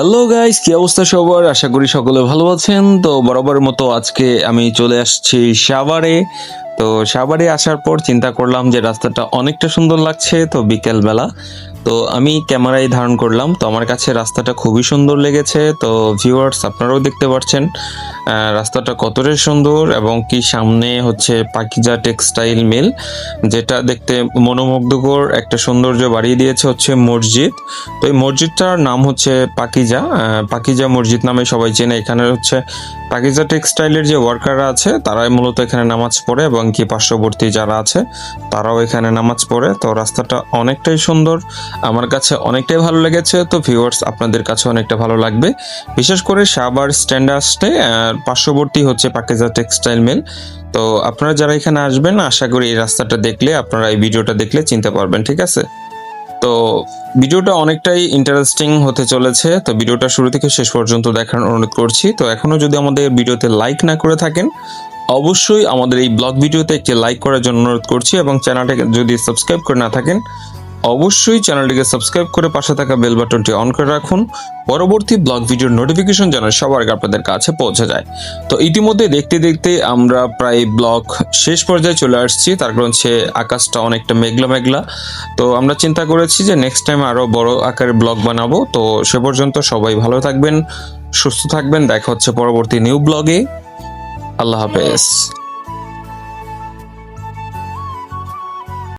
Hello guys, কি অবস্থা সবার? আশা করি সকলে ভালো আছেন। তো বরাবরের মতো আজকে আমি চলে আসছি সাভারে। তো সাভারে আসার পর চিন্তা করলাম যে রাস্তাটা অনেকটা সুন্দর লাগছে, তো বিকেল বেলা তো আমি ক্যামেরায় ধারণ করলাম। তো আমার কাছে রাস্তাটা খুবই সুন্দর লেগেছে। তো ভিউয়ার্স, আপনারাও দেখতে পাচ্ছেন রাস্তাটা কতটা সুন্দর, এবং কি সামনে হচ্ছে পাকিজা টেক্সটাইল মিল, যেটা দেখতে মনোমুগ্ধকর একটা সৌন্দর্য বাড়িয়ে দিয়েছে হচ্ছে মসজিদ। তো এই মসজিদটার নাম হচ্ছে পাকিজা, পাকিজা মসজিদ নামে সবাই চেনে। এখানে হচ্ছে পাকিজা টেক্সটাইলের যে ওয়ার্কাররা আছে তারাই মূলত এখানে নামাজ পড়ে, এবং কি পার্শ্ববর্তী যারা আছে তারাও এখানে নামাজ পড়ে। তো রাস্তাটা অনেকটাই সুন্দর, আমার কাছে অনেকটাই ভালো লেগেছে। তো ভিউয়ার্স, আপনাদের কাছে অনেকটা ভালো লাগবে। বিশেষ করে সাভার স্ট্যান্ডে আসতে পার্শ্ববর্তী হচ্ছে পাকিজা টেক্সটাইল মিল। তো আপনারা যারা এখানে আসবেন, আশা করি এই রাস্তাটা দেখলে, আপনারা এই ভিডিওটা দেখলে চিনতে পারবেন, ঠিক আছে? তো ভিডিওটা অনেকটাই ইন্টারেস্টিং হতে চলেছে। তো ভিডিওটা শুরু থেকে শেষ পর্যন্ত দেখার অনুরোধ করছি। তো এখনো যদি আমাদের ভিডিওতে লাইক না করে থাকেন, অবশ্যই আমাদের এই ব্লগ ভিডিওতে একটি লাইক করার জন্য অনুরোধ করছি, এবং চ্যানেলটাকে যদি সাবস্ক্রাইব করে না থাকেন, অবশ্যই চ্যানেলটিকে সাবস্ক্রাইব করে পাশে থাকা বেল বাটনটি অন করে রাখুন, পরবর্তী ব্লগ ভিডিওর নোটিফিকেশন যেন সবার আগে আপনাদের কাছে পৌঁছে যায়। তো ইতিমধ্যে দেখতে দেখতে আমরা প্রায় ব্লগ শেষ পর্যায়ে চলে আসছি। তার কারণ হচ্ছে আকাশটা অনেকটা মেঘলা মেঘলা। তো আমরা চিন্তা করেছি যে নেক্সট টাইম আরো বড় আকারের ব্লগ বানাবো। তো সে পর্যন্ত সবাই ভালো থাকবেন, সুস্থ থাকবেন। দেখা হচ্ছে পরবর্তী নিউ ব্লগে। আল্লাহ হাফেজ।